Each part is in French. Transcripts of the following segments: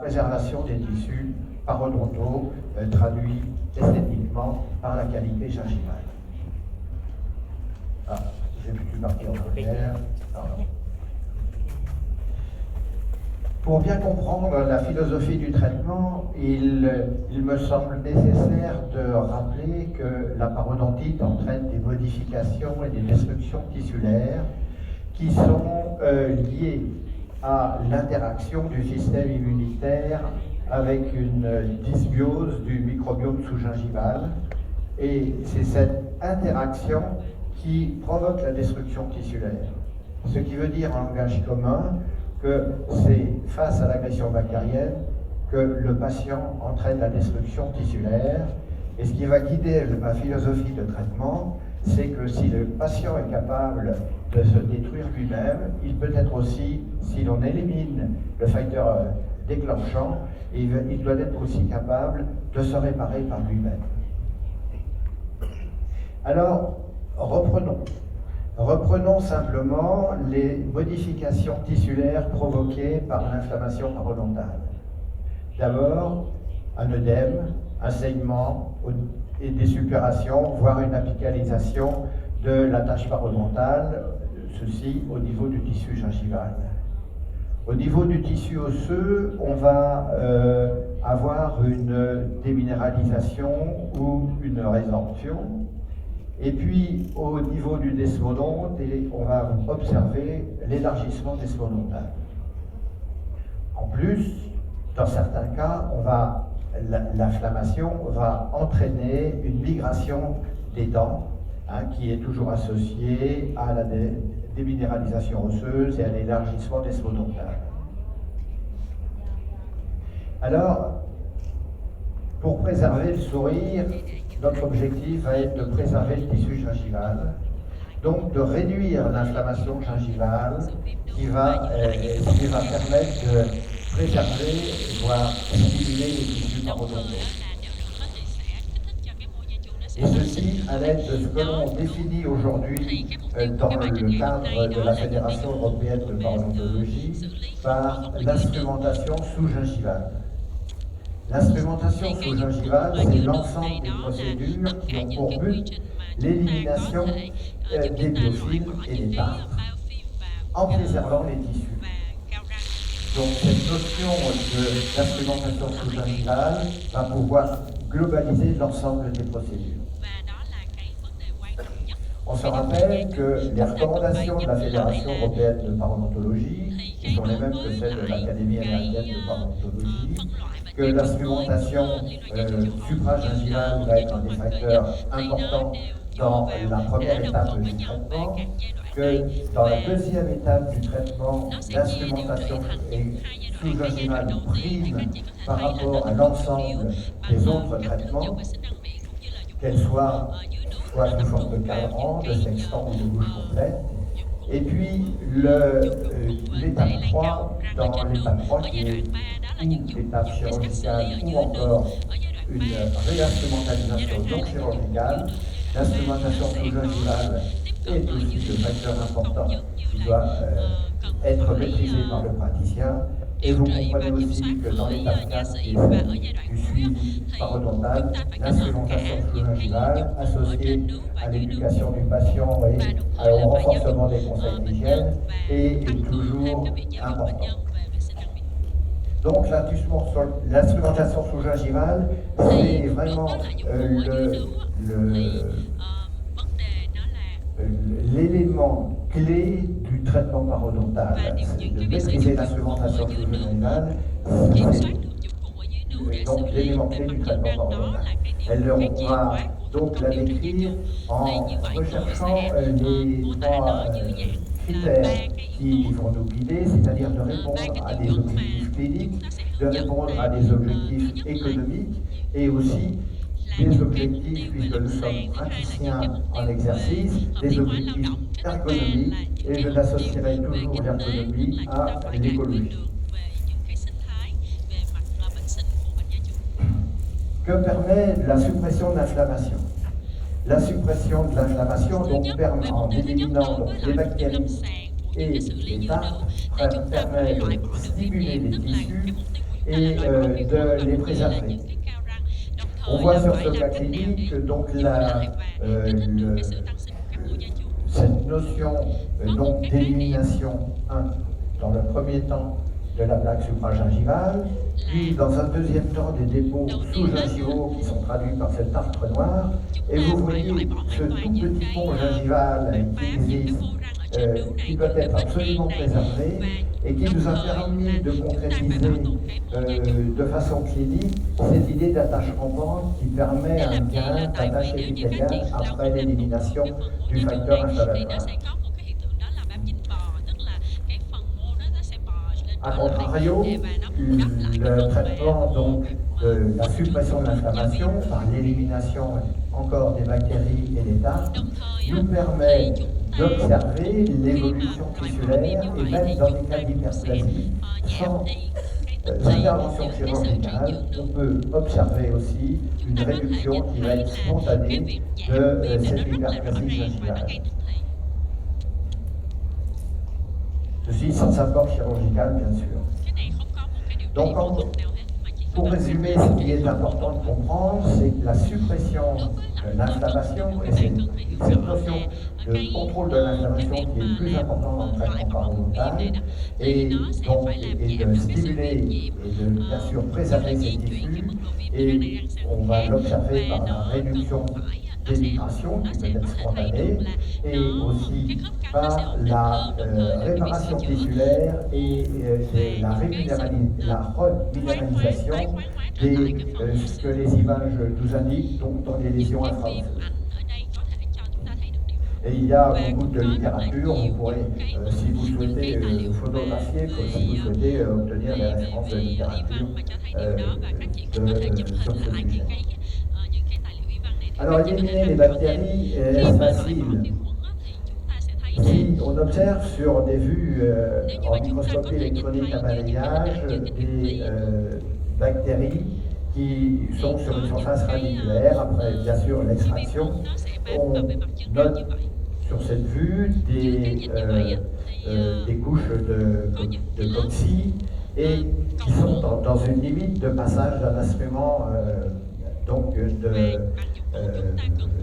préservation des tissus parodontaux, traduit esthétiquement par la qualité gingivale. Ah, j'ai pu partir en arrière. Pardon. Pour bien comprendre la philosophie du traitement, il me semble nécessaire de rappeler que la parodontite entraîne des modifications et des destructions tissulaires qui sont liées à l'interaction du système immunitaire avec une dysbiose du microbiome sous-gingival. Et c'est cette interaction qui provoque la destruction tissulaire. Ce qui veut dire en langage commun que c'est face à l'agression bactérienne que le patient entraîne la destruction tissulaire. Et ce qui va guider ma philosophie de traitement, c'est que si le patient est capable de se détruire lui-même, il peut être aussi, si l'on élimine le facteur déclenchant, il doit être aussi capable de se réparer par lui-même. Alors, reprenons simplement les modifications tissulaires provoquées par l'inflammation parodontale. D'abord, un œdème, un saignement et des suppurations, voire une apicalisation de la tache parodontale, ceci au niveau du tissu gingival. Au niveau du tissu osseux, on va avoir une déminéralisation ou une résorption. Et puis, au niveau du desmodonte, on va observer l'élargissement desmodontal. En plus, dans certains cas, l'inflammation va entraîner une migration des dents, qui est toujours associée à la déminéralisation osseuse et à l'élargissement desmodontal. Alors, pour préserver le sourire, notre objectif va être de préserver le tissu gingival, donc de réduire l'inflammation gingivale qui va permettre de préserver, voire stimuler les tissus parodontaux. Et ceci à l'aide de ce que l'on définit aujourd'hui dans le cadre de la Fédération européenne de parodontologie par l'instrumentation sous-gingivale. L'instrumentation sous-gingivale, c'est l'ensemble des procédures qui ont pour but l'élimination des biofilms et des tartres en préservant les tissus. Donc cette notion d'instrumentation sous-gingivale va pouvoir globaliser l'ensemble des procédures. On se rappelle que les recommandations de la Fédération européenne de parodontologie, qui sont les mêmes que celles de l'Académie américaine de parodontologie, que l'instrumentation supragingivale va être un des facteurs importants dans la première étape du traitement, que dans la deuxième étape du traitement, l'instrumentation sous-gingivale prime par rapport à l'ensemble des autres traitements, qu'elles soient sous forme de cadran, de sextant ou de bouche complète. Et puis l'étape 3, dans l'étape 3 qui est ou l'étape chirurgicale ou encore une réinstrumentalisation non chirurgicale, l'instrumentation sous-gingivale est aussi le facteur important qui doit être maîtrisé par le praticien. Et vous comprenez aussi que dans l'étape 4, qui est du suivi parodontal, l'instrumentation sous-gingivale associée à l'éducation du patient et au renforcement des conseils d'hygiène est toujours importante. Donc l'instrumentation sous-gingivale, c'est vraiment l'élément clé du traitement parodontal. De maîtriser l'instrumentation sous-gingivale, c'est donc l'élément clé du traitement parodontal. On va donc la décrire en recherchant les trois critères qui vont nous guider, c'est-à-dire de répondre à des objectifs cliniques, de répondre à des objectifs économiques et aussi des objectifs, puisque nous sommes praticiens en exercice, des objectifs ergonomiques, et je n'associerai toujours l'ergonomie à l'écologie. Que permet la suppression de l'inflammation? La suppression de l'inflammation donc permet, en éliminant les bactéries et les tartres, permet de stimuler les tissus et de les préserver. On voit sur ce cas clinique donc cette notion d'élimination, dans le premier temps de la plaque supragingivale, puis dans un deuxième temps des dépôts sous-gingivaux qui sont traduits par cet tartre noir, et vous voyez ce tout petit pont gingival qui existe, qui doit être absolument préservé et qui nous a permis de concrétiser de façon clinique cette idée d'attache rampante qui permet un gain d'attache épithéliale après l'élimination du facteur inflammatoire. A contrario, le traitement donc, de la suppression de l'inflammation par l'élimination encore des bactéries et des tartres nous permet d'observer l'évolution tissulaire et même dans les cas d'hyperplasie, sans intervention chirurgicale, on peut observer aussi une réduction qui va être spontanée de cette hyperplasie gingivale. Ceci sans apport chirurgical, bien sûr. Donc, pour résumer, ce qui est important de comprendre, c'est que la suppression de l'inflammation, et c'est cette notion de contrôle de l'inflammation qui est le plus important dans le traitement parodontal, et donc et de stimuler et de bien sûr préserver ces tissus, et on va l'observer par la réduction des migrations qui peut être spontanée, et aussi par la réparation tissulaire et la reminéralisation ce que les images nous indiquent, donc dans les lésions infraosseuses. Et il y a beaucoup de littérature, vous pourrez, si vous souhaitez photographier, si vous souhaitez obtenir des références de littérature sur ce sujet. Alors, éliminer les bactéries est facile. Si on observe sur des vues en microscopie électronique à balayage des bactéries qui sont sur une surface radiculaire, après bien sûr l'extraction, on note sur cette vue des couches de cocci et qui sont dans une limite de passage d'un instrument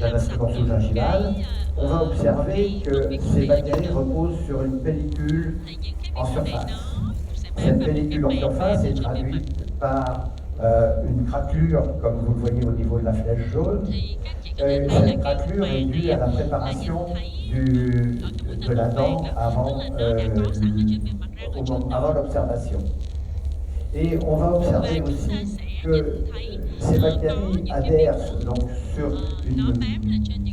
d'un instrument sous-gingival. On va observer que ces bactéries reposent sur une pellicule en surface. Cette pellicule en surface est traduite par une craquelure, comme vous le voyez au niveau de la flèche jaune. Cette craquelure est due à la préparation de la dent avant l'observation. Et on va observer aussi que ces bactéries adhèrent donc sur une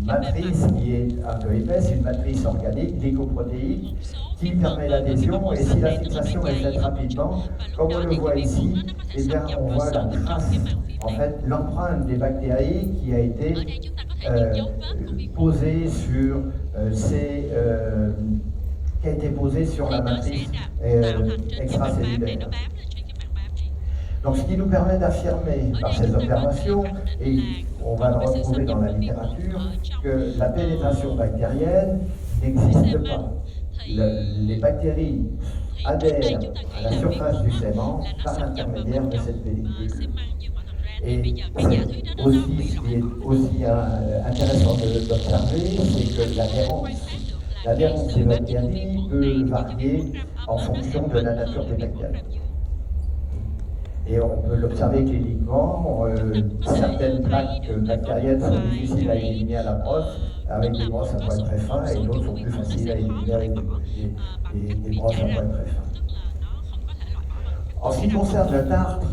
matrice qui est un peu épaisse, une matrice organique, glycoprotéique, qui permet l'adhésion, et si la fixation est faite rapidement, comme on le voit ici, eh bien on voit la trace, en fait, l'empreinte des bactéries qui a été posée sur la matrice extracellulaire. Donc, ce qui nous permet d'affirmer par ces observations, et on va le retrouver dans la littérature, que la pénétration bactérienne n'existe pas. Les bactéries adhèrent à la surface du sément par l'intermédiaire de cette pellicule. Et ce qui est aussi intéressant d'observer, c'est que l'adhérence des bactéries peut varier en fonction de la nature des bactéries. Et on peut l'observer cliniquement, certaines plaques bactériennes sont difficiles à éliminer à la brosse, avec des brosses à poils très fins, et d'autres sont plus faciles à éliminer avec des brosses à poils très fins. En ce qui concerne le tartre,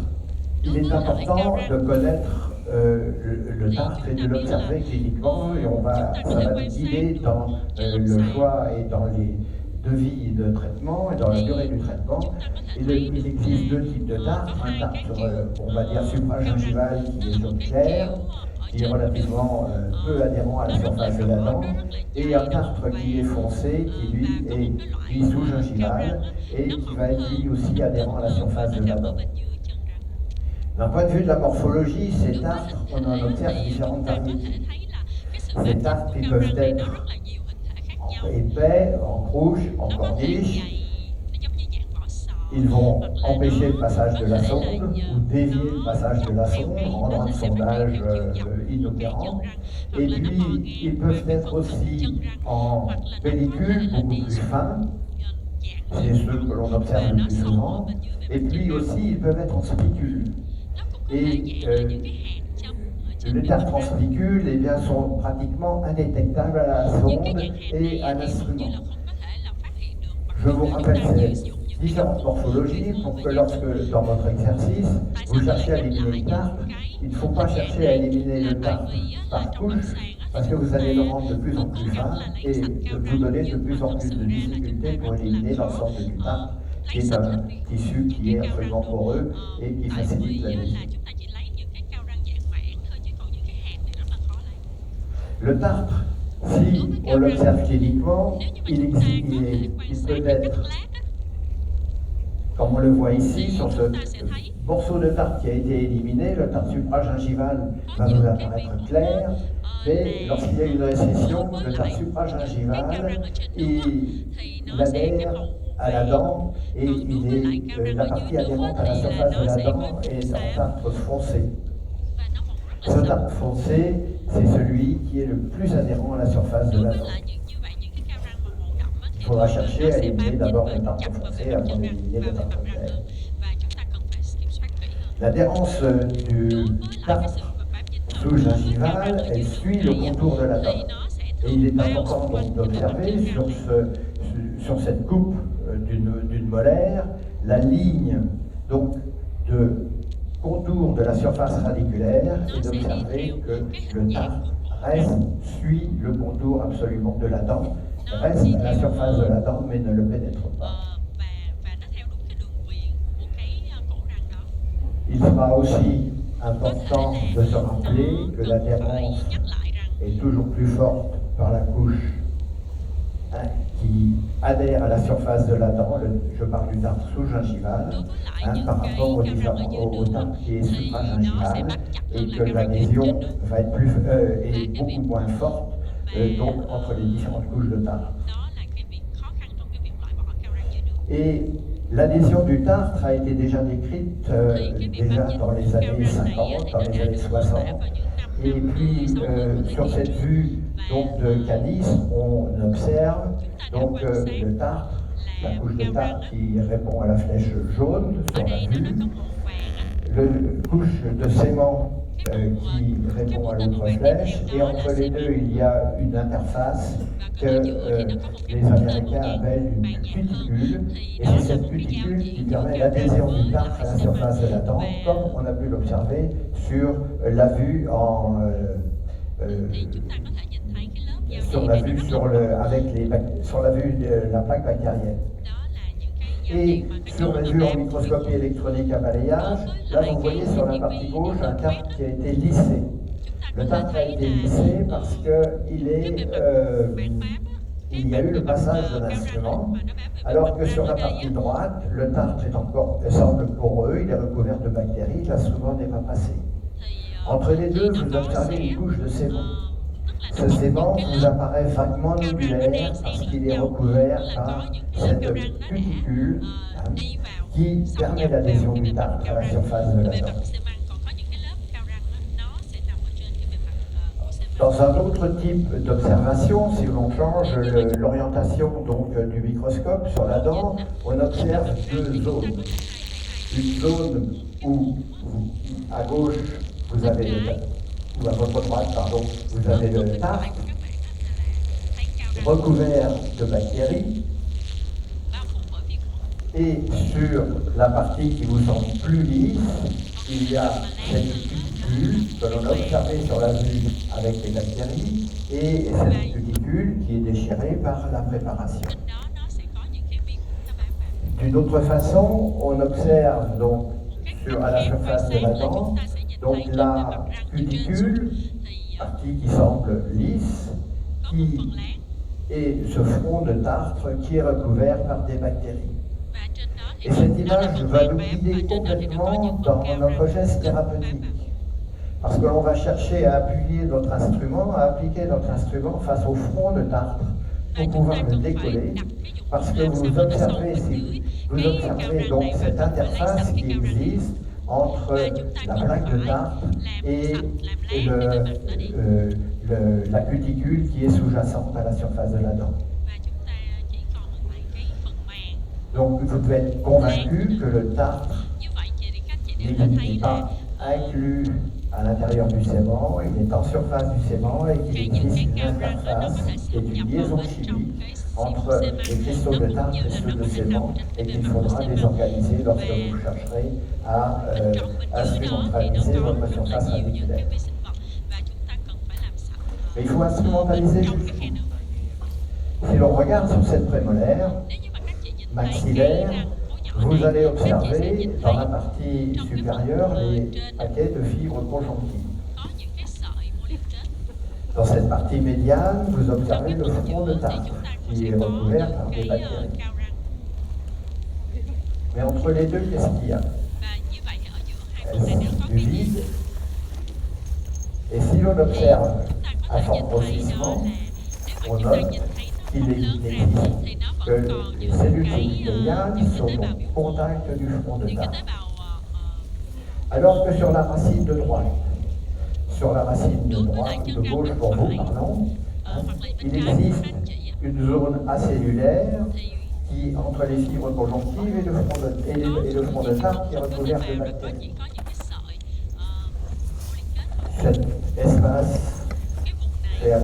il est important de connaître le tartre et de l'observer cliniquement, et ça va nous guider dans le choix et dans les devis de traitement et dans la durée du traitement. Il existe deux types de tartre, un tartre, on va dire, supragingival qui est jaune clair, qui est relativement peu adhérent à la surface de la dent, et un tartre qui est foncé, qui lui est sous-gingival, et qui va être lui aussi adhérent à la surface de la dent. D'un point de vue de la morphologie, ces tartres, on en observe différentes variétés. Ces tartres qui peuvent être épais, en crouche, en corniche, Ils vont empêcher le passage de la sonde ou dévier le passage de la sonde, rendre un sondage inopérant. Et puis, ils peuvent être aussi en pellicule, beaucoup plus fin, c'est ceux que l'on observe le plus souvent. Et puis aussi, ils peuvent être en spicule. Et les tartres en spicule eh bien, sont pratiquement indétectables à la sonde et à l'instrument. Je vous rappelle ces différentes morphologies pour que lorsque, dans votre exercice, vous cherchez à éliminer le tartre, il ne faut pas chercher à éliminer le tartre par couche, parce que vous allez le rendre de plus en plus fin et vous donner de plus en plus de difficultés pour éliminer l'ensemble du tartre, qui est un tissu qui est absolument poreux et qui facilite l'adhésion. Le tartre, si on l'observe cliniquement, il peut être, comme on le voit ici, sur ce morceau de tartre qui a été éliminé, le tartre supragingival va vous apparaître clair, mais lorsqu'il y a une récession, le tartre supragingival, il adhère à la dent et la partie adhérente à la surface de la dent est un tartre foncé. Ce tartre foncé, c'est celui qui est le plus adhérent à la surface de la dent. Il faudra chercher à éliminer d'abord le tartre foncé avant d'éliminer le tartre clair. L'adhérence du tartre sous-gingival, elle suit le contour de la dent. Et il est important donc d'observer sur cette coupe d'une molaire la ligne donc de contour de la surface radiculaire et d'observer que le tartre suit le contour absolument de la dent, reste à la surface de la dent mais ne le pénètre pas. Il sera aussi important de se rappeler que l'adhérence est toujours plus forte par la couche qui adhère à la surface de la dent, je parle du tartre sous-gingival, par rapport au tartre qui est supragingival, et que l'adhésion va être est beaucoup moins forte donc entre les différentes couches de tartre. Et l'adhésion du tartre a été déjà décrite déjà dans les années 50, dans les années 60. Et puis, sur cette vue donc, de Canis, on observe donc, le tartre, la couche de tartre qui répond à la flèche jaune sur la vue, la couche de sément qui répond à l'autre flèche, et entre les deux, il y a une interface que les Américains appellent une cuticule, et c'est cette cuticule qui permet l'adhésion du tartre à la surface de la dent, comme on a pu l'observer sur la vue sur la vue de la plaque bactérienne. Et sur la vue en microscopie électronique à balayage, là vous voyez sur la partie gauche un tartre qui a été lissé. Le tartre a été lissé parce qu'il y a eu le passage de l'instrument, alors que sur la partie droite, le tartre semble poreux, il est recouvert de bactéries, l'instrument n'est pas passé. Entre les deux, vous observez une couche de sément. Ce sément vous apparaît vaguement nodulaire parce qu'il est recouvert par cette cuticule qui permet l'adhésion du tartre à la surface de la dent. Dans un autre type d'observation, si l'on change l'orientation du microscope sur la dent, on observe deux zones. Une zone où, à gauche, vous avez ou à votre droite, pardon, vous avez le tartre recouvert de bactéries, et sur la partie qui vous semble plus lisse, il y a cette cuticule que l'on a observée sur la vue avec les bactéries, et cette cuticule qui est déchirée par la préparation. D'une autre façon, on observe donc à la surface de la dent donc la cuticule, partie qui semble lisse, et ce front de tartre qui est recouvert par des bactéries. Et cette image va nous guider complètement dans notre geste thérapeutique. Parce que l'on va chercher à appuyer notre instrument, à appliquer notre instrument face au front de tartre pour pouvoir le décoller. Parce que vous observez, si vous observez donc cette interface qui existe entre la plaque de tartre et la cuticule qui est sous-jacente à la surface de la dent. Donc vous devez être convaincu que le tartre n'est pas inclus à l'intérieur du sément, il est en surface du sément et qu'il existe une interface qui est une liaison chimique entre les cristaux de tartre et ceux de sément et qu'il faudra désorganiser lorsque vous chercherez à instrumentaliser votre surface radiculaire. Mais il faut instrumentaliser jusqu'où? Si l'on regarde sur cette prémolaire maxillaire, vous allez observer dans la partie supérieure les paquets de fibres conjonctives. Dans cette partie médiane, vous observez le front de tartre qui est recouvert par des bactéries. Mais entre les deux, qu'est-ce qu'il y a? Du vide. Et si l'on observe à fort grossissement, on note qu'il n'existe que les cellules épithéliales sont au contact du front de tartre. Alors que sur la racine de droite, de gauche pour vous, pardon, il existe une zone acellulaire qui, entre les fibres conjonctives et le front de tartre qui est recouvert de bactéries. Cet espace